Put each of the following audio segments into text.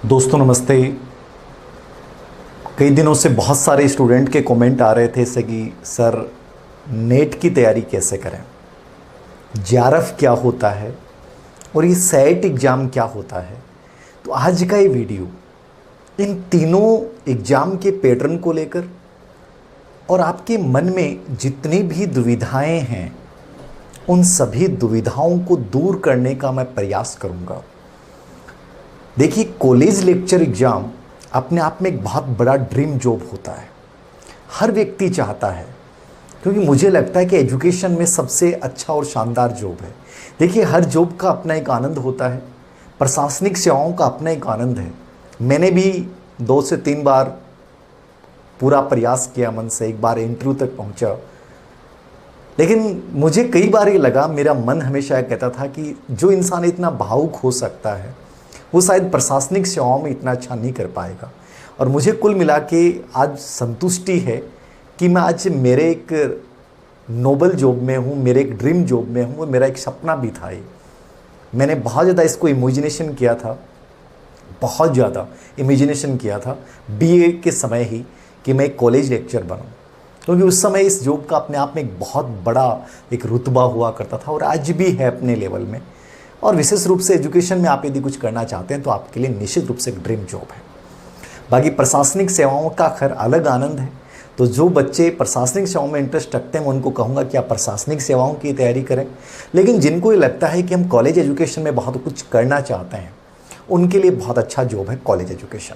दोस्तों नमस्ते। कई दिनों से बहुत सारे स्टूडेंट के कमेंट आ रहे थे जैसे कि सर नेट की तैयारी कैसे करें, जेआरएफ क्या होता है और ये सेट एग्ज़ाम क्या होता है। तो आज का ये वीडियो इन तीनों एग्ज़ाम के पैटर्न को लेकर और आपके मन में जितनी भी दुविधाएं हैं उन सभी दुविधाओं को दूर करने का मैं प्रयास करूंगा। देखिए, कॉलेज लेक्चर एग्ज़ाम अपने आप में एक बहुत बड़ा ड्रीम जॉब होता है, हर व्यक्ति चाहता है, क्योंकि मुझे लगता है कि एजुकेशन में सबसे अच्छा और शानदार जॉब है। देखिए, हर जॉब का अपना एक आनंद होता है, प्रशासनिक सेवाओं का अपना एक आनंद है। मैंने भी 2 से 3 बार पूरा प्रयास किया, मन से एक बार इंटरव्यू तक पहुंचा, लेकिन मुझे कई बार ये लगा, मेरा मन हमेशा कहता था कि जो इंसान इतना भावुक हो सकता है वो शायद प्रशासनिक सेवाओं में इतना अच्छा नहीं कर पाएगा। और मुझे कुल मिला के आज संतुष्टि है कि मैं आज मेरे एक नोबल जॉब में हूँ, मेरे एक ड्रीम जॉब में हूँ, मेरा एक सपना भी था। ये मैंने बहुत ज़्यादा इसको इमेजिनेशन किया था, बहुत ज़्यादा इमेजिनेशन किया था बीए के समय ही कि मैं एक कॉलेज लेक्चर बनूँ, क्योंकि उस समय इस जॉब का अपने आप में एक बहुत बड़ा एक रुतबा हुआ करता था और आज भी है अपने लेवल में। और विशेष रूप से एजुकेशन में आप यदि कुछ करना चाहते हैं तो आपके लिए निश्चित रूप से एक ड्रीम जॉब है। बाकी प्रशासनिक सेवाओं का खैर अलग आनंद है। तो जो बच्चे प्रशासनिक सेवाओं में इंटरेस्ट रखते हैं मैं उनको कहूँगा कि आप प्रशासनिक सेवाओं की तैयारी करें, लेकिन जिनको ये लगता है कि हम कॉलेज एजुकेशन में बहुत कुछ करना चाहते हैं उनके लिए बहुत अच्छा जॉब है कॉलेज एजुकेशन।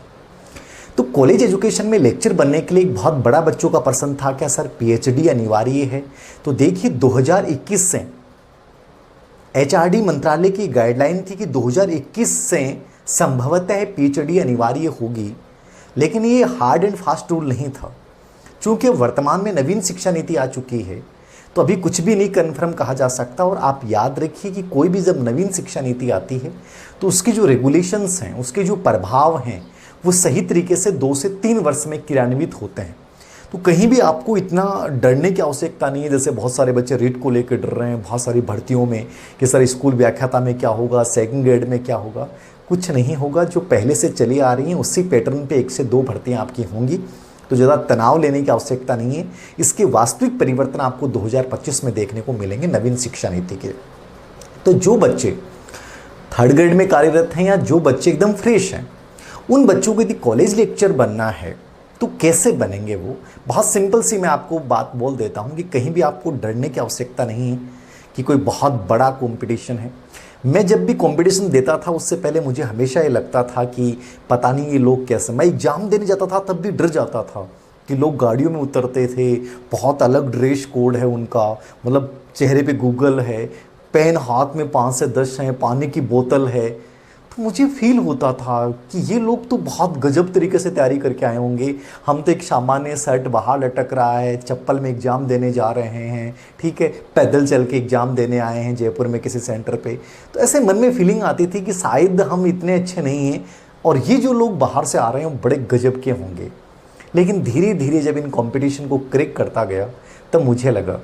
तो कॉलेज एजुकेशन में लेक्चर बनने के लिए एक बहुत बड़ा बच्चों का प्रश्न था, क्या सर पीएचडी अनिवार्य है? तो देखिए, 2021 से एचआरडी मंत्रालय की गाइडलाइन थी कि 2021 से संभवतः पीएचडी अनिवार्य होगी, लेकिन ये हार्ड एंड फास्ट रूल नहीं था। चूंकि वर्तमान में नवीन शिक्षा नीति आ चुकी है तो अभी कुछ भी नहीं कन्फर्म कहा जा सकता। और आप याद रखिए कि कोई भी जब नवीन शिक्षा नीति आती है तो उसकी जो रेगुलेशंस हैं, उसके जो प्रभाव हैं, वो सही तरीके से 2 से 3 वर्ष में क्रियान्वित होते हैं। तो कहीं भी आपको इतना डरने की आवश्यकता नहीं है जैसे बहुत सारे बच्चे रीट को लेकर डर रहे हैं बहुत सारी भर्तियों में कि सर स्कूल व्याख्याता में क्या होगा, सेकंड ग्रेड में क्या होगा। कुछ नहीं होगा, जो पहले से चली आ रही हैं उसी पैटर्न पे 1 से 2 भर्तियाँ आपकी होंगी। तो ज़्यादा तनाव लेने की आवश्यकता नहीं है। इसके वास्तविक परिवर्तन आपको 2025 में देखने को मिलेंगे नवीन शिक्षा नीति के। तो जो बच्चे 3rd ग्रेड में कार्यरत हैं या जो बच्चे एकदम फ्रेश हैं, उन बच्चों को यदि कॉलेज लेक्चर बनना है तो कैसे बनेंगे वो बहुत सिंपल सी मैं आपको बात बोल देता हूँ कि कहीं भी आपको डरने की आवश्यकता नहीं है कि कोई बहुत बड़ा कंपटीशन है। मैं जब भी कंपटीशन देता था उससे पहले मुझे हमेशा ये लगता था कि पता नहीं ये लोग कैसे, मैं एग्ज़ाम देने जाता था तब भी डर जाता था कि लोग गाड़ियों में उतरते थे, बहुत अलग ड्रेस कोड है उनका, मतलब चेहरे पे गूगल है, पेन हाथ में 5 से 10 हैं, पानी की बोतल है। तो मुझे फील होता था कि ये लोग तो बहुत गजब तरीके से तैयारी करके आए होंगे, हम तो एक सामान्य शर्ट बाहर लटक रहा है, चप्पल में एग्ज़ाम देने जा रहे हैं, ठीक है, पैदल चल के एग्ज़ाम देने आए हैं जयपुर में किसी सेंटर पे। तो ऐसे मन में फीलिंग आती थी कि शायद हम इतने अच्छे नहीं हैं और ये जो लोग बाहर से आ रहे हैं बड़े गजब के होंगे। लेकिन धीरे धीरे जब इन कॉम्पिटिशन को क्रैक करता गया तब मुझे लगा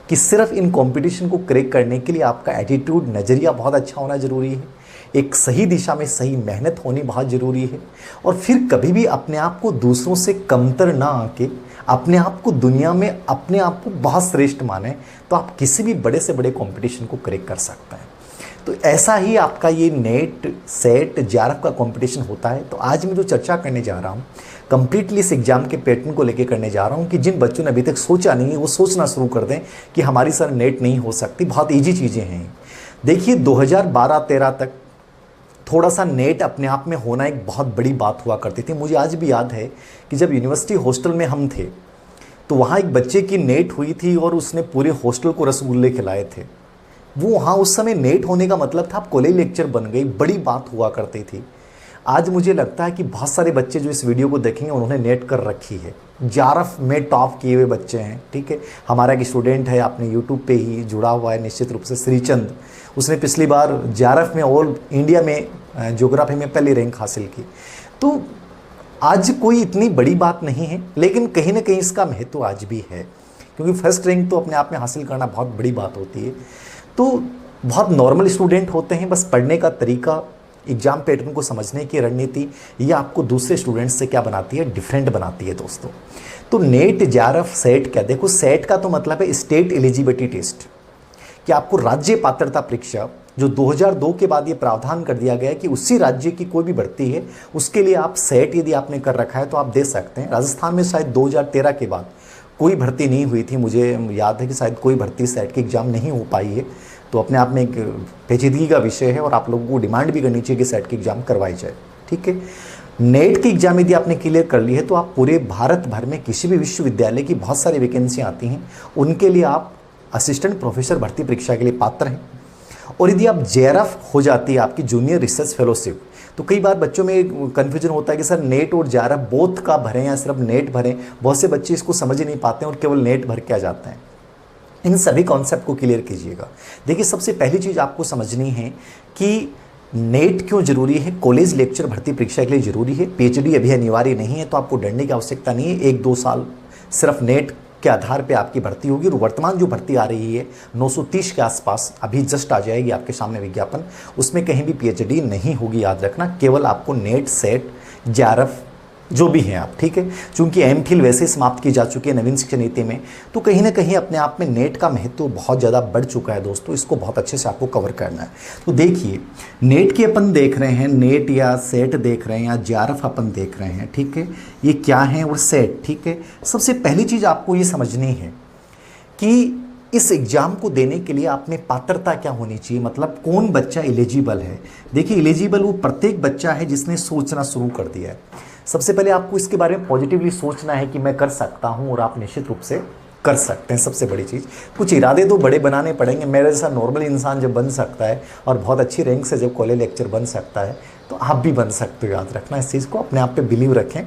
कि सिर्फ इन कॉम्पिटिशन को क्रैक करने के लिए आपका एटीट्यूड, नज़रिया बहुत अच्छा होना ज़रूरी है, एक सही दिशा में सही मेहनत होनी बहुत ज़रूरी है, और फिर कभी भी अपने आप को दूसरों से कमतर ना आके अपने आप को दुनिया में अपने आप को बहुत श्रेष्ठ माने तो आप किसी भी बड़े से बड़े कंपटीशन को क्रैक कर सकते हैं। तो ऐसा ही आपका ये नेट, सेट, जेआरएफ का कंपटीशन होता है। तो आज मैं जो चर्चा करने जा रहा हूँ कंप्लीटली इस एग्ज़ाम के पैटर्न को लेकर करने जा रहा हूँ कि जिन बच्चों ने अभी तक सोचा नहीं है वो सोचना शुरू कर दें कि हमारी सर नेट नहीं हो सकती, बहुत ईजी चीज़ें हैं। देखिए, 2012-13 तक थोड़ा सा नेट अपने आप में होना एक बहुत बड़ी बात हुआ करती थी। मुझे आज भी याद है कि जब यूनिवर्सिटी हॉस्टल में हम थे तो वहाँ एक बच्चे की नेट हुई थी और उसने पूरे हॉस्टल को रसगुल्ले खिलाए थे। वो वहाँ उस समय नेट होने का मतलब था आप कॉलेज लेक्चर बन गई, बड़ी बात हुआ करती थी। आज मुझे लगता है कि बहुत सारे बच्चे जो इस वीडियो को देखेंगे उन्होंने नेट कर रखी है, जेआरएफ में टॉप किए हुए बच्चे हैं, ठीक है। हमारा एक स्टूडेंट है, आपने यूट्यूब पे ही जुड़ा हुआ है निश्चित रूप से, श्रीचंद, उसने पिछली बार जेआरएफ में ऑल इंडिया में ज्योग्राफी में पहली रैंक हासिल की। तो आज कोई इतनी बड़ी बात नहीं है, लेकिन कहीं ना कहीं इसका महत्व आज भी है, क्योंकि फर्स्ट रैंक तो अपने आप में हासिल करना बहुत बड़ी बात होती है। तो बहुत नॉर्मल स्टूडेंट होते हैं, बस पढ़ने का तरीका एग्जाम पैटर्न को समझने की रणनीति, ये आपको दूसरे स्टूडेंट्स से क्या बनाती है, डिफरेंट बनाती है दोस्तों। तो नेट, जेआरएफ, सेट क्या, देखो सेट का तो मतलब है स्टेट एलिजिबिलिटी टेस्ट, कि आपको राज्य पात्रता परीक्षा, जो 2002 के बाद ये प्रावधान कर दिया गया है कि उसी राज्य की कोई भी भर्ती है उसके लिए आप सेट यदि आपने कर रखा है तो आप दे सकते हैं। राजस्थान में शायद 2013 के बाद कोई भर्ती नहीं हुई थी, मुझे याद है कि शायद कोई भर्ती सेट की एग्ज़ाम नहीं हो पाई है, तो अपने आप में एक पेचीदगी का विषय है और आप लोगों को डिमांड भी करनी चाहिए कि सेट की एग्ज़ाम करवाई जाए, ठीक है। नेट की एग्ज़ाम यदि आपने क्लियर कर ली है तो आप पूरे भारत भर में किसी भी विश्वविद्यालय की बहुत सारी वैकेंसी आती हैं, उनके लिए आप असिस्टेंट प्रोफेसर भर्ती परीक्षा के लिए पात्र हैं। और यदि आप जेआरएफ हो जाती है आपकी जूनियर रिसर्च फेलोशिप, तो कई बार बच्चों में कन्फ्यूजन होता है कि सर नेट और जेआरएफ बोथ का भरें या सिर्फ नेट भरें। बहुत से बच्चे इसको समझ ही नहीं पाते हैं और केवल नेट भर के आ जाते हैं। इन सभी कॉन्सेप्ट को क्लियर कीजिएगा। देखिए, सबसे पहली चीज़ आपको समझनी है कि नेट क्यों जरूरी है, कॉलेज लेक्चर भर्ती परीक्षा के लिए जरूरी है। पीएचडी अभी अनिवार्य नहीं है, तो आपको डरने की आवश्यकता नहीं है। 1-2 साल सिर्फ नेट के आधार पे आपकी भर्ती होगी। और वर्तमान जो भर्ती आ रही है 930 के आसपास अभी जस्ट आ जाएगी आपके सामने विज्ञापन, उसमें कहीं भी पीएचडी नहीं होगी, याद रखना। केवल आपको नेट, सेट, जेआरएफ जो भी हैं आप, ठीक है। चूंकि एमफिल वैसे समाप्त की जा चुकी है नवीन शिक्षा नीति में, तो कहीं ना कहीं अपने आप में नेट का महत्व बहुत ज़्यादा बढ़ चुका है दोस्तों। इसको बहुत अच्छे से आपको कवर करना है। तो देखिए, नेट की अपन देख रहे हैं, नेट या सेट देख रहे हैं या जेआरएफ अपन देख रहे हैं, ठीक है। ये क्या है और सेट, ठीक है। सबसे पहली चीज़ आपको ये समझनी है कि इस एग्ज़ाम को देने के लिए आप में पात्रता क्या होनी चाहिए, मतलब कौन बच्चा एलिजिबल है। देखिए, एलिजिबल वो प्रत्येक बच्चा है जिसने सोचना शुरू कर दिया है। सबसे पहले आपको इसके बारे में पॉजिटिवली सोचना है कि मैं कर सकता हूं, और आप निश्चित रूप से कर सकते हैं। सबसे बड़ी चीज़, कुछ इरादे तो बड़े बनाने पड़ेंगे। मेरे जैसा नॉर्मल इंसान जब बन सकता है और बहुत अच्छी रैंक से जब कॉलेज लेक्चर बन सकता है, तो आप भी बन सकते हो। याद रखना इस चीज़ को, अपने आप पे बिलीव रखें।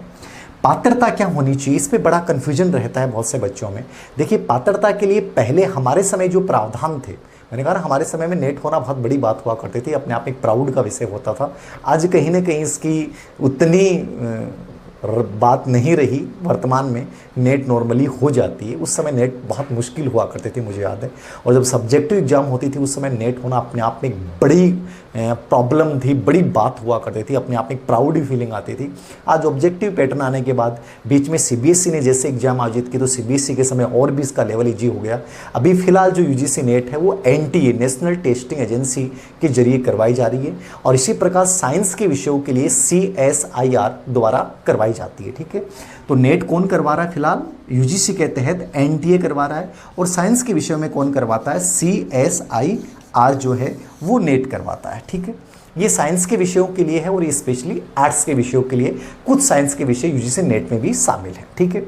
पात्रता क्या होनी चाहिए, इस पे बड़ा कन्फ्यूजन रहता है बहुत से बच्चों में। देखिए, पात्रता के लिए पहले हमारे समय जो प्रावधान थे, मैंने कहा हमारे समय में नेट होना बहुत बड़ी बात हुआ करती थी, अपने आप में एक प्राउड का विषय होता था। आज कहीं ना कहीं इसकी उतनी बात नहीं रही। वर्तमान में नेट नॉर्मली हो जाती है, उस समय नेट बहुत मुश्किल हुआ करते थे, मुझे याद है। और जब सब्जेक्टिव एग्जाम होती थी उस समय नेट होना अपने आप में एक बड़ी प्रॉब्लम थी, बड़ी बात हुआ करती थी, अपने आप में एक प्राउड फीलिंग आती थी। आज ऑब्जेक्टिव पैटर्न आने के बाद बीच में सीबीएसई ने जैसे एग्जाम आयोजित की, तो सीबीएसई के समय और भी इसका लेवल ईजी हो गया। अभी फिलहाल जो यूजीसी नेट है वो एनटीए, नेशनल टेस्टिंग एजेंसी के जरिए करवाई जा रही है, और इसी प्रकार साइंस के विषयों के लिए सीएसआईआर द्वारा करवाई जाती है, ठीक है। तो नेट कौन करवा रहा है फिलहाल, यूजीसी के तहत एनटीए करवा रहा है, और साइंस के विषयों में कौन करवाता है, सीएसआईआर जो है वो नेट करवाता है, ठीक है। ये साइंस के विषयों के लिए है, और ये स्पेशली आर्ट्स के विषयों के लिए, कुछ साइंस के विषय यूजीसी नेट में भी शामिल है, ठीक है।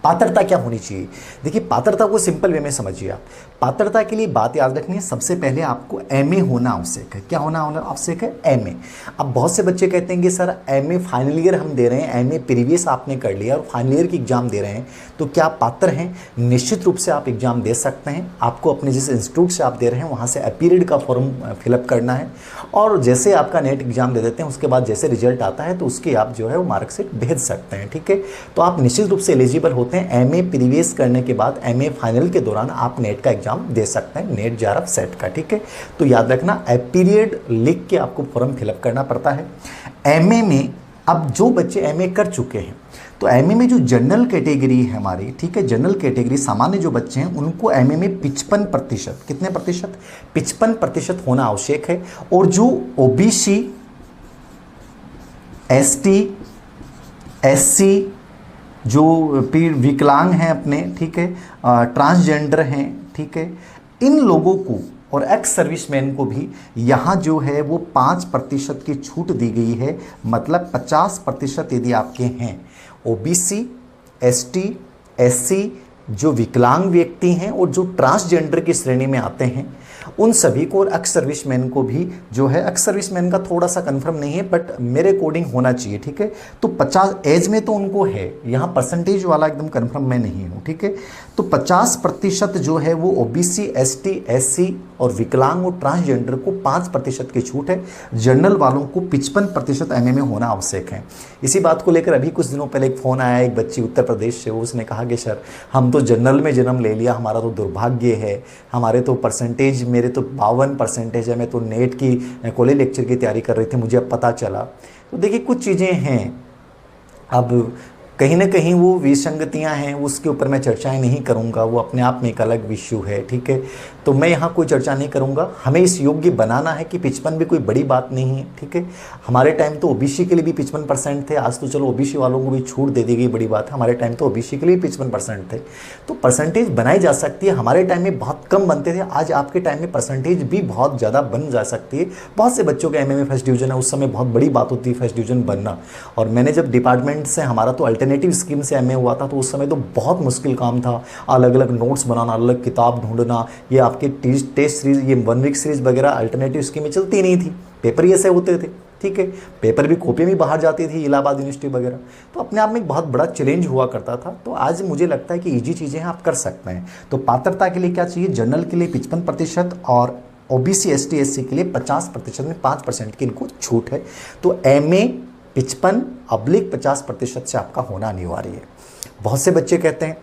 पात्रता क्या होनी चाहिए, देखिए पात्रता को सिंपल वे में समझिए आप। पात्रता के लिए बात याद रखनी है, सबसे पहले आपको एमए होना आवश्यक है। क्या होना आवश्यक है, एमए। अब बहुत से बच्चे कहते हैं कि सर एमए फाइनल ईयर हम दे रहे हैं, एमए प्रीवियस आपने कर लिया और फाइनल ईयर की एग्जाम दे रहे हैं, तो क्या आप पात्र हैं? निश्चित रूप से आप एग्जाम दे सकते हैं। आपको अपने जिस इंस्टीट्यूट से आप दे रहे हैं वहाँ से अपीरियड का फॉर्म फिलअप करना है, और जैसे आपका नेट एग्जाम दे देते हैं उसके बाद जैसे रिजल्ट आता है तो उसकी आप जो है वो मार्कशीट भेज सकते हैं, ठीक है। तो आप निश्चित रूप से एलिजिबल होते हैं। एमए प्रीवियस करने के बाद एमए फाइनल के दौरान आप नेट का एग्जाम दे सकते हैं, नेट जेआरएफ सेट का, ठीक है। तो याद रखना पीरियड लिख के आपको फॉर्म फिलअप करना पड़ता है। एमए में अब जो बच्चे एमए कर चुके हैं, तो एमए में जो जनरल कैटेगरी है हमारी, ठीक है, जनरल कैटेगरी सामान्य जो बच्चे हैं उनको एमए में 55%, कितने प्रतिशत, 55% होना आवश्यक है। और जो ओबीसी, एसटी, एससी, जो विकलांग हैं अपने, ठीक है, ट्रांसजेंडर हैं, ठीक है, इन लोगों को और एक्स सर्विसमैन को भी यहाँ जो है वो 5% की छूट दी गई है। मतलब 50% यदि आपके हैं ओबीसी, एसटी, एससी, जो विकलांग व्यक्ति हैं और जो ट्रांसजेंडर की श्रेणी में आते हैं, उन सभी को, और एक्स सर्विसमैन को भी जो है, एक्स सर्विसमैन का थोड़ा सा कंफर्म नहीं है बट मेरे अकॉर्डिंग होना चाहिए, ठीक है। तो 50 एज में तो उनको है, यहाँ परसेंटेज वाला एकदम कंफर्म मैं नहीं हूँ, ठीक है। तो 50% जो है वो ओबीसी, एसटी, एससी और विकलांग और ट्रांसजेंडर को 5% की छूट है। जनरल वालों को 55% एमए में होना आवश्यक है। इसी बात को लेकर अभी कुछ दिनों पहले एक फ़ोन आया एक बच्ची उत्तर प्रदेश से, उसने कहा कि सर हम तो जनरल में जन्म ले लिया, हमारा तो दुर्भाग्य है, हमारे तो परसेंटेज मेरे तो 52% है, मैं तो नेट की कॉलेज लेक्चर की तैयारी कर रही थी, मुझे अब पता चला। तो देखिए कुछ चीज़ें हैं, अब कहीं ना कहीं वो विसंगतियां हैं, उसके ऊपर मैं चर्चाएं नहीं करूंगा, वो अपने आप में एक अलग विषय है, ठीक है। तो मैं यहाँ कोई चर्चा नहीं करूंगा। हमें इस योग्य बनाना है कि 55 भी कोई बड़ी बात नहीं है, ठीक है। हमारे टाइम तो ओबीसी के लिए भी 55% थे, आज तो चलो ओबीसी वालों को भी छूट दे दी गई, बड़ी बात है। हमारे टाइम तो ओबीसी के लिए 55% थे, तो परसेंटेज बनाई जा सकती है। हमारे टाइम में बहुत कम बनते थे, आज आपके टाइम में परसेंटेज भी बहुत ज़्यादा बन जा सकती है। बहुत से बच्चों के एमए में फर्स्ट डिवीजन है, उस समय बहुत बड़ी बात होती है फर्स्ट डिवीजन बनना। और मैंने जब डिपार्टमेंट से, हमारा तो अल्टरनेटिव स्कीम से एमए हुआ था, तो उस समय तो बहुत मुश्किल काम था, अलग अलग नोट्स बनाना, अलग किताब ढूंढना, ये आपके टेस्ट सीरीज, ये 1 वीक सीरीज वगैरह अल्टरनेटिव स्कीम में चलती नहीं थी, पेपर ही ऐसे होते थे, ठीक है। पेपर भी कॉपी में बाहर जाती थी, इलाहाबाद यूनिवर्सिटी वगैरह, तो अपने आप में एक बहुत बड़ा चैलेंज हुआ करता था। तो आज मुझे लगता है कि ईजी चीज़ें हैं, आप कर सकते हैं। तो पात्रता के लिए क्या चाहिए, जनरल के लिए 55% और ओबीसी एसटी एससी के लिए 50% में 5% की इनको छूट है। तो एमए 55/50% से आपका होना अनिवार्य है। बहुत से बच्चे कहते हैं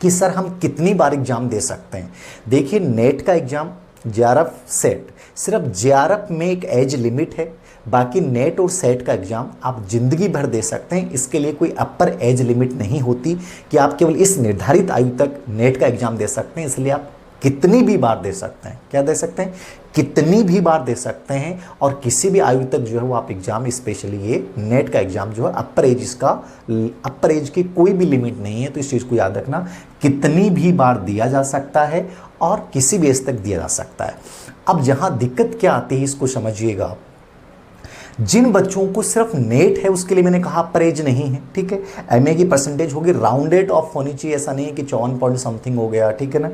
कि सर हम कितनी बार एग्जाम दे सकते हैं। देखिए नेट का एग्जाम, जेआरएफ, सेट, सिर्फ जेआरएफ में एक एज लिमिट है, बाकी नेट और सेट का एग्जाम आप जिंदगी भर दे सकते हैं। इसके लिए कोई अपर एज लिमिट नहीं होती कि आप केवल इस निर्धारित आयु तक नेट का एग्जाम दे सकते हैं, इसलिए आप कितनी भी बार दे सकते हैं। क्या दे सकते हैं, कितनी भी बार दे सकते हैं, और किसी भी आयु तक जो है वो आप एग्जाम, स्पेशली ये नेट का एग्जाम जो है अपर एज, इसका अपर एज की कोई भी लिमिट नहीं है। तो इस चीज़ को याद रखना, कितनी भी बार दिया जा सकता है और किसी भी एज तक दिया जा सकता है। अब जहाँ दिक्कत क्या आती है इसको समझिएगा। जिन बच्चों को सिर्फ नेट है उसके लिए मैंने कहा अपर एज नहीं है, ठीक है। एमए की परसेंटेज होगी राउंडेड ऑफ होनी चाहिए, ऐसा नहीं है कि 54 पॉइंट समथिंग हो गया, ठीक है ना,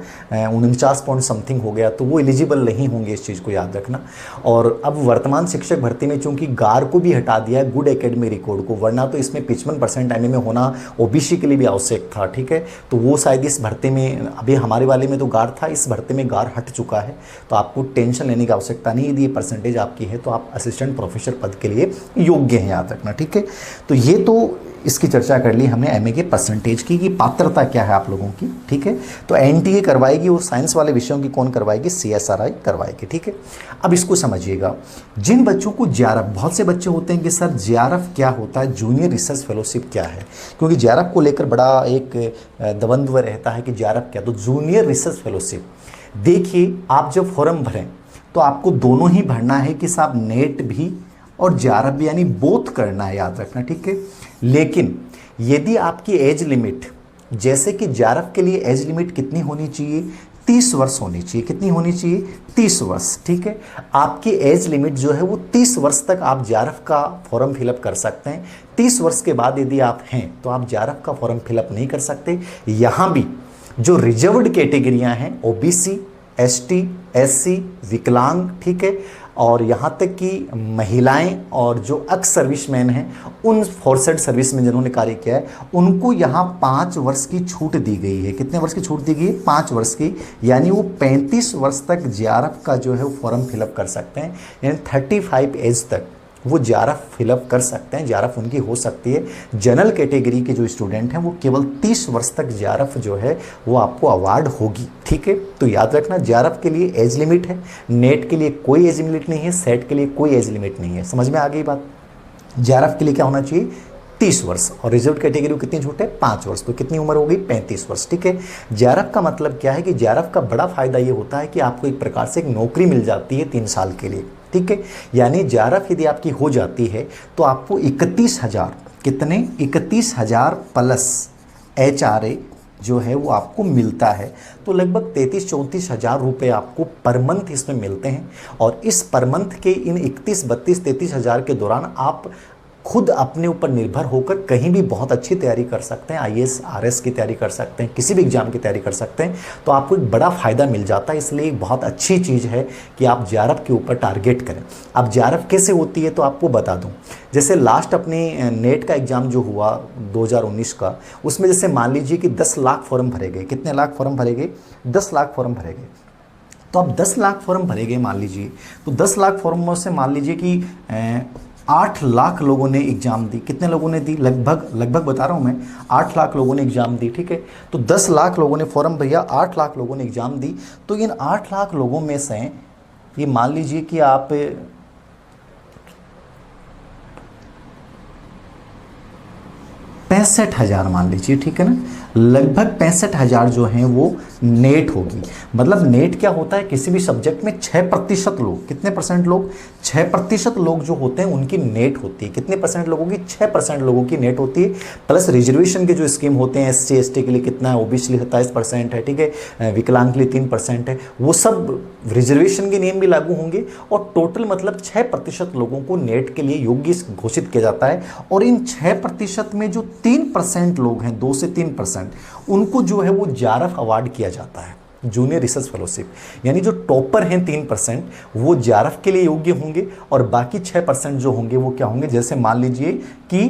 49 पॉइंट समथिंग हो गया, तो वो एलिजिबल नहीं होंगे, इस चीज़ को याद रखना। और अब वर्तमान शिक्षक भर्ती में चूंकि गार को भी हटा दिया है, गुड एकेडमी रिकॉर्ड को, वरना तो इसमें 55% एमए में होना ओबीसी के लिए भी आवश्यक था, ठीक है। तो वो शायद इस भर्ती में, अभी हमारे वाले में तो गार था, इस भर्ती में गार हट चुका है, तो आपको टेंशन लेने की आवश्यकता नहीं। यदि ये परसेंटेज आपकी है तो आप असिस्टेंट प्रोफेसर पद के लिए योग्य हैं, याद रखना, ठीक है। तो ये तो इसकी चर्चा कर ली हमने एमए के परसेंटेज की, कि पात्रता क्या है आप लोगों की, ठीक है। तो एनटीए करवाएगी, और साइंस वाले विषयों की कौन करवाएगी, सीएसआरआई करवाएगी, ठीक है। अब इसको समझिएगा, जिन बच्चों को जेआरएफ, बहुत से बच्चे होते हैं कि सर जेआरएफ क्या होता है, जूनियर रिसर्च फेलोशिप क्या है, क्योंकि जेआरएफ को लेकर बड़ा एक द्वंद्व रहता है कि जेआरएफ क्या। तो जूनियर रिसर्च फेलोशिप, देखिए आप जब फॉर्म भरें तो आपको दोनों ही भरना है कि साहब नेट भी और जेआरएफ भी, यानी बोथ करना है, याद रखना, ठीक है। लेकिन यदि आपकी एज लिमिट, जैसे कि जेआरएफ के लिए एज लिमिट कितनी होनी चाहिए, 30 वर्ष होनी चाहिए। कितनी होनी चाहिए, 30 वर्ष, ठीक है। आपकी एज लिमिट जो है वो 30 वर्ष तक आप जेआरएफ का फॉर्म फिलअप कर सकते हैं। 30 वर्ष के बाद यदि आप हैं तो आप जेआरएफ का फॉर्म फिलअप नहीं कर सकते। यहाँ भी जो रिजर्व्ड कैटेगरियाँ हैं, ओबीसी, एसटी, एससी, विकलांग, ठीक है, और यहाँ तक कि महिलाएं और जो एक्स सर्विसमैन हैं, उन फोर्सेड सर्विस में जिन्होंने कार्य किया है, उनको यहाँ 5 वर्ष की छूट दी गई है। कितने वर्ष की छूट दी गई है, 5 वर्ष की, यानी वो 35 वर्ष तक जेआरएफ का जो है वो फॉर्म फिलअप कर सकते हैं, यानी 35 एज तक वो जेआरएफ फिलअप कर सकते हैं, जेआरएफ उनकी हो सकती है। जनरल कैटेगरी के जो स्टूडेंट हैं वो केवल 30 वर्ष तक जेआरएफ जो है वो आपको अवार्ड होगी, ठीक है। तो याद रखना, जेआरएफ के लिए एज लिमिट है, नेट के लिए कोई एज लिमिट नहीं है, सेट के लिए कोई एज लिमिट नहीं है। समझ में आ गई बात। जेआरएफ के लिए क्या होना चाहिए, 30 वर्ष, और रिजर्व कैटेगरी को कितनी छूट है, 5 वर्ष, तो कितनी उम्र हो गई, 35 वर्ष, ठीक है। जेआरएफ का मतलब क्या है कि जेआरएफ का बड़ा फायदा ये होता है कि आपको एक प्रकार से एक नौकरी मिल जाती है 3 साल के लिए, ठीक है। यानी जेआरएफ यदि आपकी हो जाती है तो आपको 31,000, कितने, 31,000 प्लस एचआरए जो है वो आपको मिलता है। तो लगभग 33-34 हज़ार रुपये आपको पर मंथ इसमें मिलते हैं। और इस पर मंथ के इन 31, 32, 33 हज़ार के दौरान आप खुद अपने ऊपर निर्भर होकर कहीं भी बहुत अच्छी तैयारी कर सकते हैं, आईएएस, आरएस की तैयारी कर सकते हैं, किसी भी एग्जाम की तैयारी कर सकते हैं। तो आपको एक बड़ा फ़ायदा मिल जाता है, इसलिए एक बहुत अच्छी चीज़ है कि आप जेआरएफ के ऊपर टारगेट करें। अब जेआरएफ कैसे होती है तो आपको बता दूं, जैसे लास्ट अपने नेट का एग्ज़ाम जो हुआ 2019 का, उसमें जैसे मान लीजिए कि 10 लाख फॉर्म भरे गए। कितने लाख फॉर्म भरे गए, 10 लाख फॉर्म भरे गए। तो अब 10 लाख फॉर्म भरे गए मान लीजिए, तो 10 लाख फॉर्मों से मान लीजिए कि 8 लाख लोगों ने एग्जाम दी। कितने लोगों ने दी? लगभग लगभग बता रहा हूँ मैं, 8 लाख लोगों ने एग्जाम दी, ठीक है। तो 10 लाख लोगों ने फॉर्म भैया, 8 लाख लोगों ने एग्जाम दी। तो इन 8 लाख लोगों में से ये मान लीजिए कि आप 65,000 मान लीजिए, ठीक है ना, लगभग 65,000 जो हैं वो नेट होगी। मतलब नेट क्या होता है? किसी भी सब्जेक्ट में 6% लोग, कितने परसेंट लोग? 6% लोग जो होते हैं उनकी नेट होती है। कितने परसेंट लोगों की? 6% लोगों की नेट होती है। प्लस रिजर्वेशन के जो स्कीम होते हैं SC ST के लिए कितना है, OBC के लिए 27% है, ठीक है, विकलांग के लिए 3% है, वो सब रिजर्वेशन के नियम भी लागू होंगे। और टोटल मतलब 6% लोगों को नेट के लिए योग्य घोषित किया जाता है। और इन 6% में जो 3% लोग हैं, 2 से 3%, उनको जो है वो JRF अवार्ड किया जाता है, जूनियर रिसर्च फेलोशिप। यानी जो टॉपर हैं 3% वो JRF के लिए योग्य होंगे, और बाकी 6% जो होंगे वो क्या होंगे? जैसे मान लीजिए कि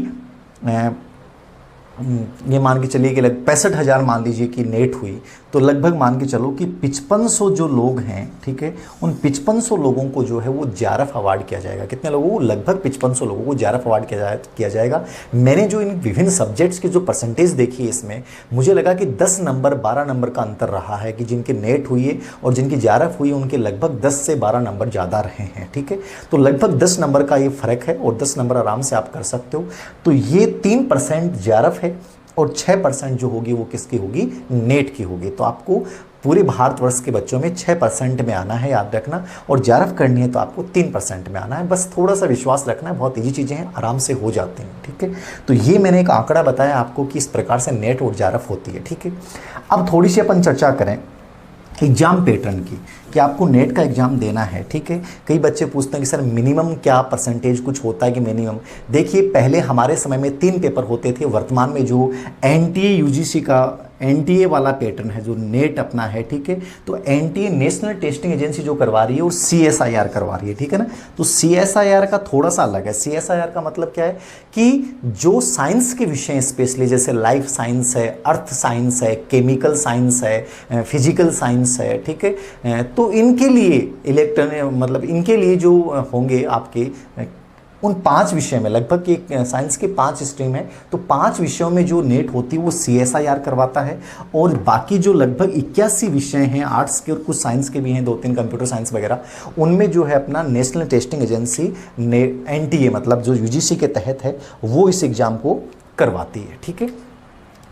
ये मान के चलिए कि 65,000 मान लीजिए कि नेट हुई, तो लगभग मान के चलो कि 5500 जो लोग हैं, ठीक है, उन 5500 लोगों को जो है वो JRF अवार्ड किया जाएगा। कितने लोगों को? लगभग 5500 लोगों को JRF अवार्ड किया जाएगा। मैंने जो इन विभिन्न सब्जेक्ट्स की जो परसेंटेज देखी है इसमें, मुझे लगा कि 10 नंबर 12 नंबर का अंतर रहा है, कि जिनके नेट हुई है और जिनकी JRF हुई है उनके लगभग 10 से 12 नंबर ज़्यादा रहे हैं, ठीक है। तो लगभग 10 नंबर का ये फ़र्क है, और 10 नंबर आराम से आप कर सकते हो। तो ये 3% JRF है, और 6% जो होगी वो किसकी होगी? नेट की होगी। तो आपको पूरे भारतवर्ष के बच्चों में 6% में आना है, याद रखना। और JRF करनी है तो आपको 3% में आना है। बस थोड़ा सा विश्वास रखना है, बहुत ईजी चीज़ें हैं, आराम से हो जाती हैं, ठीक है। तो ये मैंने एक आंकड़ा बताया आपको कि इस प्रकार से नेट और JRF होती है, ठीक है। अब थोड़ी सी अपन चर्चा करें एग्ज़ाम पैटर्न की, कि आपको नेट का एग्ज़ाम देना है, ठीक है। कई बच्चे पूछते हैं कि सर मिनिमम क्या परसेंटेज कुछ होता है कि मिनिमम? देखिए, पहले हमारे समय में 3 पेपर होते थे। वर्तमान में जो NTA UGC का NTA वाला पैटर्न है, जो नेट अपना है, ठीक है, तो NTA नेशनल टेस्टिंग एजेंसी जो करवा रही है, और CSIR करवा रही है, ठीक है ना। तो CSIR का थोड़ा सा अलग है। CSIR का मतलब क्या है कि जो साइंस के विषय स्पेशली, जैसे लाइफ साइंस है, अर्थ साइंस है, केमिकल साइंस है, फिजिकल साइंस है, ठीक है, तो इनके लिए मतलब इनके लिए जो होंगे आपके उन 5 विषय में, लगभग एक साइंस के 5 स्ट्रीम है, तो 5 विषयों में जो नेट होती है वो CSIR करवाता है। और बाकी जो लगभग 81 विषय हैं आर्ट्स के, और कुछ साइंस के भी हैं, 2-3 कंप्यूटर साइंस वगैरह, उनमें जो है अपना नेशनल टेस्टिंग एजेंसी NTA मतलब जो UGC के तहत है, वो इस एग्ज़ाम को करवाती है, ठीक है।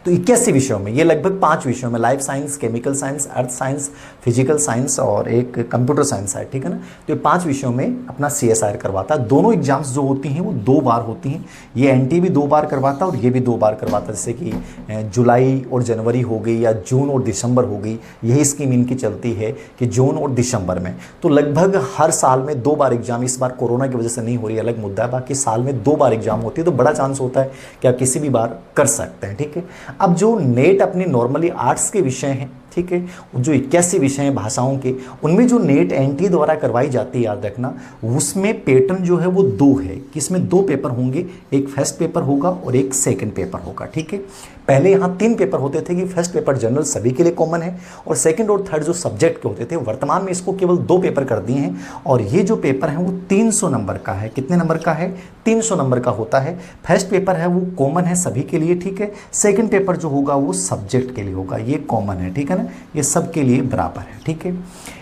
तो 81 विषयों में, ये लगभग 5 विषयों में, life science, chemical science, earth science, physical science और एक कंप्यूटर साइंस है, ठीक है ना। तो ये 5 विषयों में अपना CSIR करवाता है। दोनों एग्जाम्स जो होती हैं वो 2 बार होती हैं। ये NTA भी 2 बार करवाता है और ये भी 2 बार करवाता है। जैसे कि जुलाई और जनवरी हो गई, या जून और दिसंबर हो गई, यही स्कीम इनकी चलती है कि जून और दिसंबर में। तो लगभग हर साल में 2 बार एग्जाम, इस बार कोरोना की वजह से नहीं हो रही, अलग मुद्दा है, बाकी साल में 2 बार एग्जाम होती है। तो बड़ा चांस होता है कि आप किसी भी बार कर सकते हैं, ठीक है। अब जो नेट अपनी नॉर्मली आर्ट्स के विषय हैं, ठीक है, जो 81 विषय हैं भाषाओं के, उनमें जो नेट NTA द्वारा करवाई जाती है, याद रखना, उसमें पैटर्न जो है वो 2 है, कि इसमें 2 पेपर होंगे, एक फर्स्ट पेपर होगा और एक सेकंड पेपर होगा, ठीक है। पहले यहाँ 3 पेपर होते थे कि फर्स्ट पेपर जनरल सभी के लिए कॉमन है, और सेकंड और थर्ड जो सब्जेक्ट के होते थे, वर्तमान में इसको केवल 2 पेपर कर दिए हैं। और ये जो पेपर है वो 300 नंबर का है। कितने नंबर का है? 300 नंबर का होता है। फर्स्ट पेपर है वो कॉमन है सभी के लिए, ठीक है। सेकंड पेपर जो होगा वो सब्जेक्ट के लिए होगा, ये कॉमन है, ठीक है ना, ये सब के लिए बराबर है, ठीक है।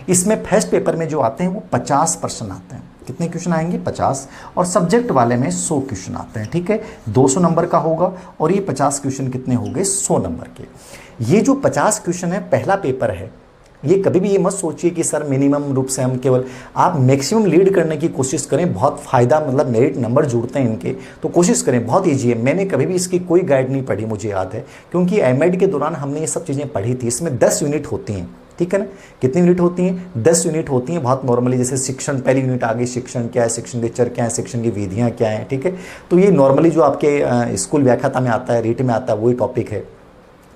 इसमें फर्स्ट पेपर में जो आते हैं वो 50 प्रश्न आते हैं। कितने क्वेश्चन आएंगे? 50। और सब्जेक्ट वाले में 100 क्वेश्चन आते हैं, ठीक है। 200 नंबर का होगा, और ये 50 क्वेश्चन कितने हो गए? 100 नंबर के। ये जो 50 क्वेश्चन है, पहला पेपर है, ये कभी भी ये मत सोचिए कि सर मिनिमम रूप से हम केवल, आप मैक्सिमम लीड करने की कोशिश करें, बहुत फ़ायदा, मतलब मेरिट नंबर जुड़ते हैं इनके, तो कोशिश करें, बहुत ईजी है। मैंने कभी भी इसकी कोई गाइड नहीं पढ़ी, मुझे याद है, क्योंकि एमएड के दौरान हमने ये सब चीज़ें पढ़ी थी। इसमें 10 यूनिट होती हैं, ठीक है ना। कितनी यूनिट होती हैं? 10 यूनिट होती हैं, बहुत नॉर्मली। जैसे शिक्षण, पहली यूनिट आ गई, शिक्षण क्या है, शिक्षण लेक्चर क्या है, शिक्षण की विधियाँ क्या हैं, ठीक है। तो ये नॉर्मली जो आपके स्कूल व्याख्याता में आता है, रीट में आता है, वही टॉपिक है।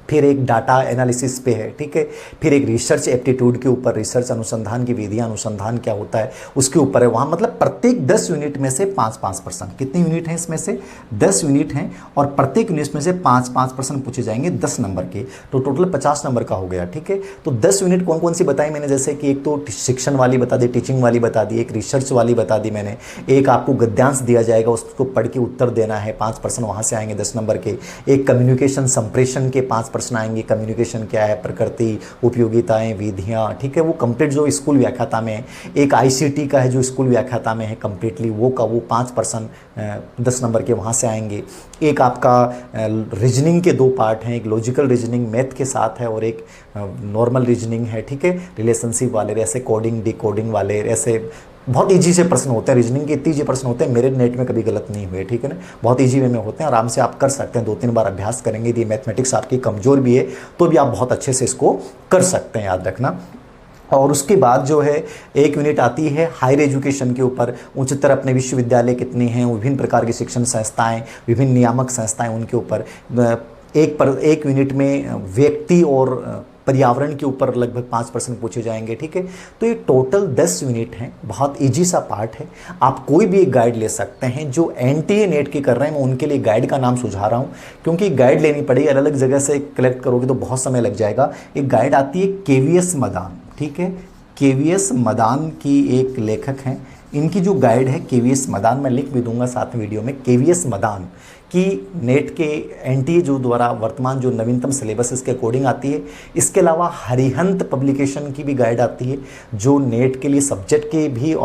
फिर एक डाटा एनालिसिस पे है, ठीक है, फिर एक रिसर्च एप्टीट्यूड के ऊपर, रिसर्च अनुसंधान की विधियां, अनुसंधान क्या होता है उसके ऊपर है वहाँ। मतलब प्रत्येक 10 यूनिट में से 5-5%। कितने यूनिट हैं इसमें से? 10 यूनिट हैं और प्रत्येक यूनिट में से 5-5% पूछे जाएंगे 10 नंबर के, तो टोटल 50 नंबर का हो गया, ठीक है। तो 10 यूनिट कौन कौन सी बताई मैंने, जैसे कि एक तो शिक्षण वाली बता दी, टीचिंग वाली बता दी, एक रिसर्च वाली बता दी मैंने, एक आपको गद्यांश दिया जाएगा उसको पढ़ के उत्तर देना है, 5% वहाँ से आएंगे 10 नंबर के। एक कम्युनिकेशन संप्रेषण के 5% आएंगे, कम्युनिकेशन क्या है, प्रकृति, उपयोगिताएं, विधियाँ, ठीक है, वो कंप्लीट जो स्कूल व्याख्याता में है। एक आईसीटी का है जो स्कूल व्याख्याता में है कंप्लीटली, वो 5% 10 नंबर के वहाँ से आएंगे। एक आपका रीजनिंग के 2 पार्ट हैं, एक लॉजिकल रीजनिंग मैथ के साथ है और एक नॉर्मल रीजनिंग है, ठीक है, रिलेशनशिप वाले, ऐसे कोडिंग डिकोडिंग वाले, ऐसे बहुत ईजी से प्रश्न होते हैं। रीजनिंग के इतने ईजी प्रश्न होते हैं, मेरे नेट में कभी गलत नहीं हुए, ठीक है ना, बहुत ईजी वे में होते हैं, आराम से आप कर सकते हैं। 2-3 बार अभ्यास करेंगे, यदि मैथमेटिक्स आपकी कमज़ोर भी है तो भी आप बहुत अच्छे से इसको कर सकते हैं, याद रखना। और उसके बाद जो है एक यूनिट आती है हायर एजुकेशन के ऊपर, उच्चतर अपने विश्वविद्यालय कितने हैं, विभिन्न प्रकार की शिक्षण संस्थाएं, विभिन्न नियामक संस्थाएं, उनके ऊपर एक यूनिट में व्यक्ति और पर्यावरण के ऊपर लगभग 5% पूछे जाएंगे, ठीक है। तो ये टोटल 10 यूनिट हैं, बहुत इजी सा पार्ट है। आप कोई भी एक गाइड ले सकते हैं। जो एनटीए नेट की कर रहे हैं मैं उनके लिए गाइड का नाम सुझा रहा हूँ, क्योंकि गाइड लेनी पड़ेगी, अलग अलग जगह से कलेक्ट करोगे तो बहुत समय लग जाएगा। एक गाइड आती है केवीएस मदान, ठीक है, केवीएस मदान की एक लेखक हैं, इनकी जो गाइड है केवीएस मदान, मैं लिख भी दूंगा साथ में वीडियो में, केवीएस मदान की नेट के एनटीए जो द्वारा वर्तमान जो नवीनतम सिलेबस इसके अकॉर्डिंग आती है। इसके अलावा हरिहंत पब्लिकेशन की भी गाइड आती है जो नेट के लिए सब्जेक्ट के भी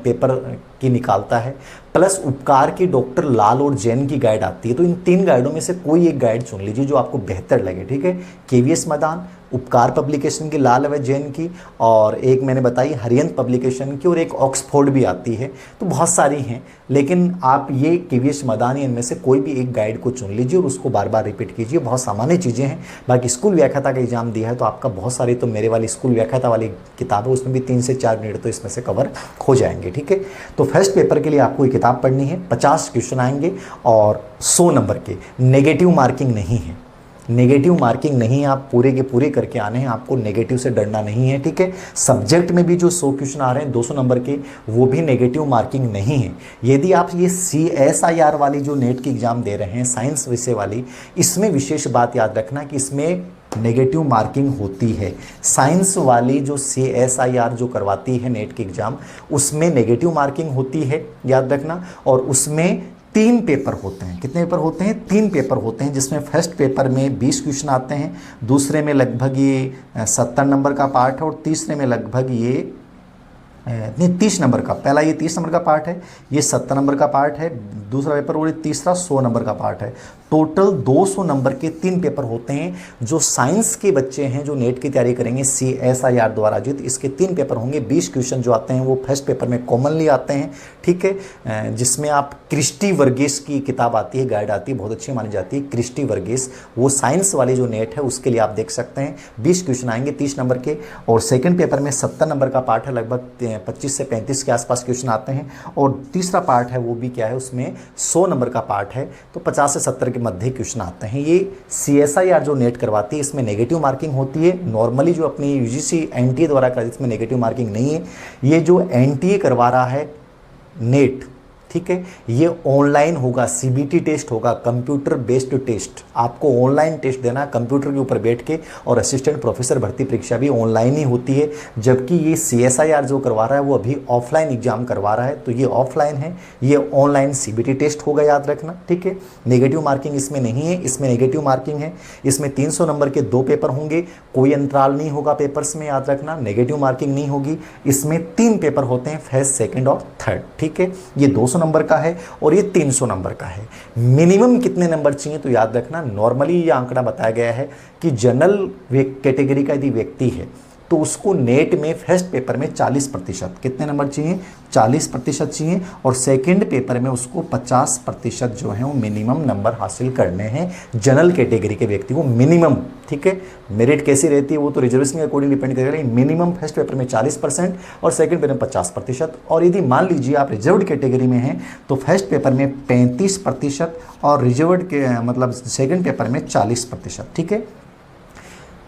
पेपर की निकालता है, प्लस उपकार की डॉक्टर लाल और जैन की गाइड आती है। तो इन 3 गाइडों में से कोई एक गाइड चुन लीजिए जो आपको बेहतर लगे, ठीक है। केवीएस मदान, उपकार पब्लिकेशन की लाल व जैन की, और एक मैंने बताई हरिहंत पब्लिकेशन की, और एक ऑक्सफोर्ड भी आती है। तो बहुत सारी हैं, लेकिन आप ये केवीएस मदान इनमें से कोई भी एक गाइड को चुन लीजिए और उसको बार बार रिपीट कीजिए। बहुत सामान्य चीज़ें हैं। बाकी स्कूल व्याख्याता का एग्जाम दिया है तो आपका बहुत सारी, तो मेरे वाली स्कूल व्याख्याता वाली किताब है उसमें भी 3 से 4 मिनट तो इसमें से कवर हो जाएंगे, ठीक है। तो फर्स्ट पेपर के लिए आपको ये किताब पढ़नी है, 50 क्वेश्चन आएंगे और 100 नंबर के। नेगेटिव मार्किंग नहीं है, नेगेटिव मार्किंग नहीं, आप पूरे के पूरे करके आने हैं, आपको नेगेटिव से डरना नहीं है, ठीक है। सब्जेक्ट में भी जो 100 क्वेश्चन आ रहे हैं 200 नंबर के, वो भी नेगेटिव मार्किंग नहीं है। यदि आप ये CSIR वाली जो नेट की एग्जाम दे रहे हैं, साइंस विषय वाली, इसमें विशेष बात याद रखना कि इसमें नेगेटिव मार्किंग होती है। साइंस वाली जो CSIR जो करवाती है नेट की एग्ज़ाम, उसमें नेगेटिव मार्किंग होती है, याद रखना। और उसमें 3 पेपर होते हैं। कितने पेपर होते हैं? 3 पेपर होते हैं, जिसमें फर्स्ट पेपर में 20 क्वेश्चन आते हैं, दूसरे में लगभग ये 70 नंबर का पार्ट है, और तीसरे में लगभग ये 30 नंबर का, पहला ये 30 नंबर का पार्ट है, ये 70 नंबर का पार्ट है दूसरा पेपर, और ये तीसरा 100 नंबर का पार्ट है। टोटल 200 नंबर के 3 पेपर होते हैं। जो साइंस के बच्चे हैं जो नेट की तैयारी करेंगे CSIR द्वारा आयोजित, इसके 3 पेपर होंगे। 20 क्वेश्चन जो आते हैं वो फर्स्ट पेपर में कॉमनली आते हैं, ठीक है, जिसमें आप क्रिस्टी वर्गीस की किताब आती है, गाइड आती है, बहुत अच्छी मानी जाती है क्रिस्टी वर्गीस, वो साइंस वाली जो नेट है उसके लिए आप देख सकते हैं। 20 क्वेश्चन आएंगे 30 नंबर के, और सेकेंड पेपर में 70 नंबर का पार्ट है, लगभग 25 से 35 के आसपास क्वेश्चन आते हैं। और तीसरा पार्ट है वो भी क्या है, उसमें 100 नंबर का पार्ट है, तो 50 से 70 के मध्य क्वेश्चन आते हैं। ये CSIR जो नेट करवाती है इसमें नेगेटिव मार्किंग होती है। नॉर्मली जो अपनी UGC NTA द्वारा करवाती है इसमें नेगेटिव मार्किंग नहीं है। ये जो NTA करवा रहा है नेट, ठीक है, ये ऑनलाइन होगा, CBT टेस्ट होगा, कंप्यूटर बेस्ड टेस्ट, आपको ऑनलाइन टेस्ट देना कंप्यूटर के ऊपर बैठ के, और असिस्टेंट प्रोफेसर भर्ती परीक्षा भी ऑनलाइन ही होती है। जबकि ये CSIR जो करवा रहा है वो अभी ऑफलाइन एग्जाम करवा रहा है, तो ये ऑफलाइन है, ये ऑनलाइन CBT टेस्ट होगा, याद रखना, ठीक है। नेगेटिव मार्किंग इसमें नहीं है, इसमें नेगेटिव मार्किंग है। इसमें 300 नंबर के 2 पेपर होंगे, कोई अंतराल नहीं होगा पेपर्स में, याद रखना, नेगेटिव मार्किंग नहीं होगी। इसमें 3 पेपर होते हैं, फर्स्ट सेकेंड और थर्ड, ठीक है। ये 200 नंबर का है और ये 300 नंबर का है। मिनिमम कितने नंबर चाहिए तो याद रखना, नॉर्मली ये आंकड़ा बताया गया है कि जनरल कैटेगरी का यदि व्यक्ति है तो उसको नेट में फर्स्ट पेपर में 40%, कितने नंबर चाहिए, 40% चाहिए, और सेकंड पेपर में उसको 50% जो है वो मिनिमम नंबर हासिल करने हैं जनरल कैटेगरी के व्यक्ति को, मिनिमम, ठीक है। मेरिट कैसी रहती है वो तो रिजर्वेशन के अकॉर्डिंग डिपेंड करेगा, लेकिन मिनिमम फर्स्ट पेपर में 40% और सेकंड पेपर में 50%। और यदि मान लीजिए आप रिजर्व्ड कैटेगरी में हैं तो फर्स्ट पेपर में 35% और रिजर्व्ड के मतलब सेकंड पेपर में 40%, ठीक है।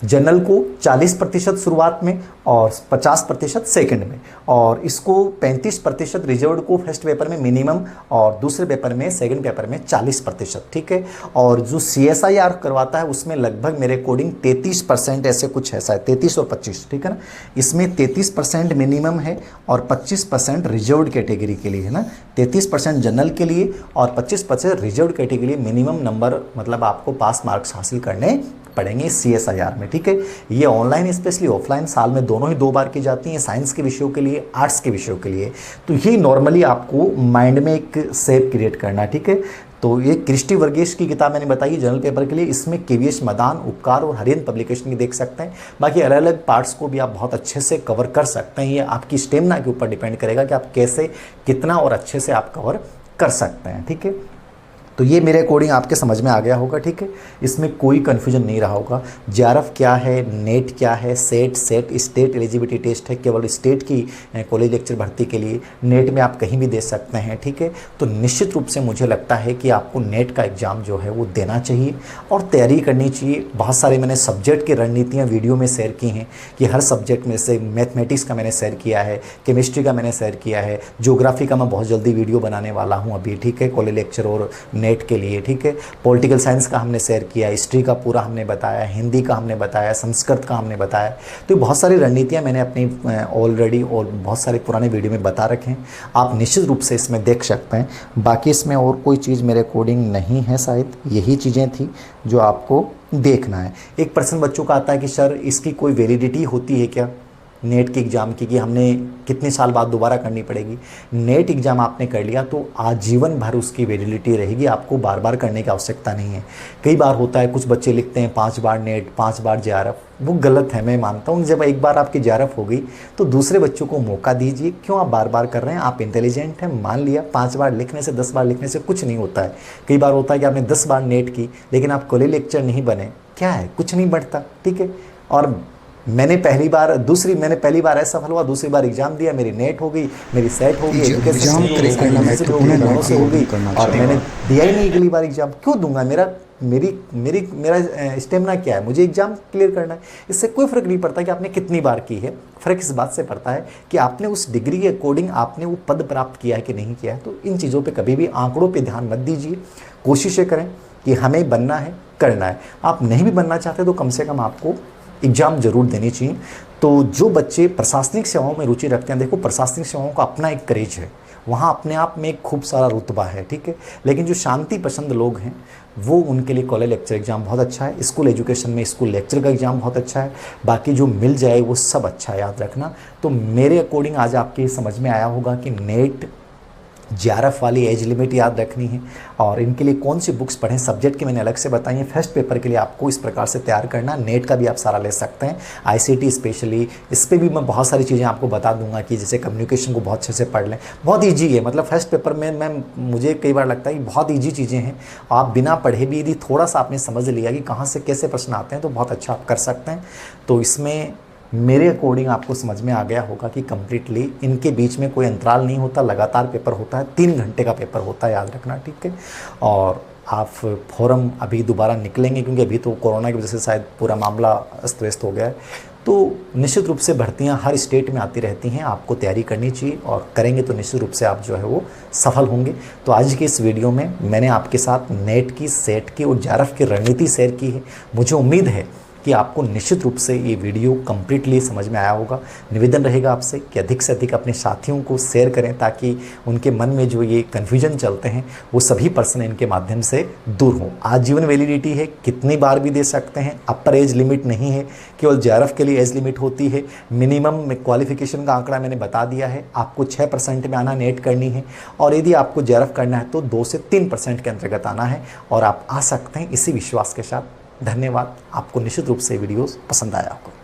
जनरल को 40% शुरुआत में और 50% सेकंड में, और इसको 35% रिजर्व्ड को फर्स्ट पेपर में मिनिमम और दूसरे पेपर में सेकंड पेपर में 40%, ठीक है। और जो CSIR करवाता है उसमें लगभग मेरे अकॉर्डिंग 33% ऐसे कुछ ऐसा है, 33 और 25, ठीक है ना। इसमें 33% मिनिमम है और 25% रिजर्व्ड कैटेगरी के लिए है ना, 33% जनरल के लिए और 25% रिजर्व्ड कैटेगरी मिनिमम नंबर, मतलब आपको पास मार्क्स हासिल करने पढ़ेंगे CSIR में, ठीक है। ये ऑनलाइन स्पेशली ऑफलाइन साल में दोनों ही 2 बार की जाती हैं, साइंस के विषयों के लिए, आर्ट्स के विषयों के लिए। तो ये नॉर्मली आपको माइंड में एक सेप क्रिएट करना, ठीक है। तो ये क्रिस्टी वर्गीस की किताब मैंने बताई जनरल पेपर के लिए, इसमें KVS मदान, उपकार और हरियन पब्लिकेशन की देख सकते हैं। बाकी अलग अलग पार्ट्स को भी आप बहुत अच्छे से कवर कर सकते हैं, ये आपकी स्टेमिना के ऊपर डिपेंड करेगा कि आप कैसे, कितना और अच्छे से आप कवर कर सकते हैं, ठीक है। तो ये मेरे अकॉर्डिंग आपके समझ में आ गया होगा, ठीक है। इसमें कोई कन्फ्यूजन नहीं रहा होगा। JRF क्या है, नेट क्या है, सेट स्टेट एलिजिबिलिटी टेस्ट है केवल स्टेट की कॉलेज लेक्चर भर्ती के लिए, नेट में आप कहीं भी दे सकते हैं, ठीक है। तो निश्चित रूप से मुझे लगता है कि आपको नेट का एग्ज़ाम जो है वो देना चाहिए और तैयारी करनी चाहिए। बहुत सारे मैंने सब्जेक्ट की रणनीतियाँ वीडियो में शेयर की हैं कि हर सब्जेक्ट में से मैथमेटिक्स का मैंने शेयर किया है, केमिस्ट्री का मैंने शेयर किया है, ज्योग्राफी का मैं बहुत जल्दी वीडियो बनाने वाला हूँ अभी, ठीक है, कॉलेज लेक्चर और नेट के लिए, ठीक है। पॉलिटिकल साइंस का हमने शेयर किया, हिस्ट्री का पूरा हमने बताया, हिंदी का हमने बताया, संस्कृत का हमने बताया। तो बहुत सारी रणनीतियाँ मैंने अपनी ऑलरेडी और बहुत सारे पुराने वीडियो में बता रखे हैं, आप निश्चित रूप से इसमें देख सकते हैं। बाकी इसमें और कोई चीज़ मेरे अकॉर्डिंग नहीं है, शायद यही चीज़ें थी जो आपको देखना है। एक पर्सन बच्चों का आता है कि सर इसकी कोई वैलिडिटी होती है क्या नेट के एग्ज़ाम की, कि हमने कितने साल बाद दोबारा करनी पड़ेगी। नेट एग्ज़ाम आपने कर लिया तो आजीवन भर उसकी वैलिडिटी रहेगी, आपको बार बार करने की आवश्यकता नहीं है। कई बार होता है कुछ बच्चे लिखते हैं 5 बार नेट 5 बार JRF, वो गलत है, मैं मानता हूँ। जब एक बार आपकी JRF हो गई तो दूसरे बच्चों को मौका दीजिए, क्यों आप बार बार कर रहे हैं। आप इंटेलिजेंट हैं, मान लिया 5 बार लिखने से 10 बार लिखने से कुछ नहीं होता है। कई बार होता है कि आपने 10 बार नेट की लेकिन आप कॉलेज लेक्चर नहीं बने, क्या है, कुछ नहीं बढ़ता, ठीक है। और मैंने पहली बार ऐसा सफल हुआ, दूसरी बार एग्जाम दिया, मेरी नेट हो गई, मेरी सेट हो गई, एजुकेशन से हो गई और मैंने दिया ही नहीं अगली बार एग्जाम। क्यों दूंगा, मेरा स्टेमिना क्या है, मुझे एग्जाम क्लियर करना है। इससे कोई फ़र्क नहीं पड़ता कि आपने कितनी बार की है, फ़र्क इस बात से पड़ता है कि आपने उस डिग्री के अकॉर्डिंग आपने वो पद प्राप्त किया है कि नहीं किया है। तो इन चीज़ों पे कभी भी आंकड़ों पे ध्यान मत दीजिए, कोशिशें करें कि हमें बनना है, करना है। आप नहीं भी बनना चाहते तो कम से कम आपको एग्ज़ाम जरूर देनी चाहिए। तो जो बच्चे प्रशासनिक सेवाओं में रुचि रखते हैं, देखो प्रशासनिक सेवाओं का अपना एक क्रेज है, वहाँ अपने आप में एक खूब सारा रुतबा है, ठीक है। लेकिन जो शांति पसंद लोग हैं वो, उनके लिए कॉलेज लेक्चर एग्ज़ाम बहुत अच्छा है, स्कूल एजुकेशन में स्कूल लेक्चर का एग्ज़ाम बहुत अच्छा है, बाकी जो मिल जाए वो सब अच्छा है, याद रखना। तो मेरे अकॉर्डिंग आज आपके समझ में आया होगा कि नेट JRF वाली एज लिमिट याद रखनी है और इनके लिए कौन सी बुक्स पढ़ें, सब्जेक्ट की मैंने अलग से बताई है। फर्स्ट पेपर के लिए आपको इस प्रकार से तैयार करना, नेट का भी आप सारा ले सकते हैं, ICT स्पेशली, इस पर भी मैं बहुत सारी चीज़ें आपको बता दूंगा कि जैसे कम्युनिकेशन को बहुत अच्छे से पढ़ लें, बहुत ईजी है। मतलब फर्स्ट पेपर में मुझे कई बार लगता है कि बहुत ईजी चीज़ें हैं, आप बिना पढ़े भी यदि थोड़ा सा आपने समझ लिया कि कहाँ से कैसे प्रश्न आते हैं तो बहुत अच्छा आप कर सकते हैं। तो इसमें मेरे अकॉर्डिंग आपको समझ में आ गया होगा कि कम्प्लीटली इनके बीच में कोई अंतराल नहीं होता, लगातार पेपर होता है, 3 घंटे का पेपर होता है, याद रखना, ठीक है। और आप फॉर्म अभी दोबारा निकलेंगे क्योंकि अभी तो कोरोना की वजह से शायद पूरा मामला अस्त व्यस्त हो गया है। तो निश्चित रूप से भर्तियां हर स्टेट में आती रहती हैं, आपको तैयारी करनी चाहिए और करेंगे तो निश्चित रूप से आप जो है वो सफल होंगे। तो आज के इस वीडियो में मैंने आपके साथ नेट की, सेट की और JRF की रणनीति शेयर की है। मुझे उम्मीद है कि आपको निश्चित रूप से ये वीडियो कम्प्लीटली समझ में आया होगा। निवेदन रहेगा आपसे कि अधिक से अधिक अपने साथियों को शेयर करें ताकि उनके मन में जो ये कन्फ्यूजन चलते हैं वो सभी पर्सन इनके माध्यम से दूर हों। आजीवन वैलिडिटी है, कितनी बार भी दे सकते हैं, अपर एज लिमिट नहीं है, केवल JRF के लिए एज लिमिट होती है। मिनिमम में क्वालिफिकेशन का आंकड़ा मैंने बता दिया है, आपको 6% में आना, नेट करनी है और यदि आपको JRF करना है तो 2 से 3% के अंतर्गत आना है और आप आ सकते हैं इसी विश्वास के साथ। धन्यवाद। आपको निश्चित रूप से वीडियोस पसंद आया होगा।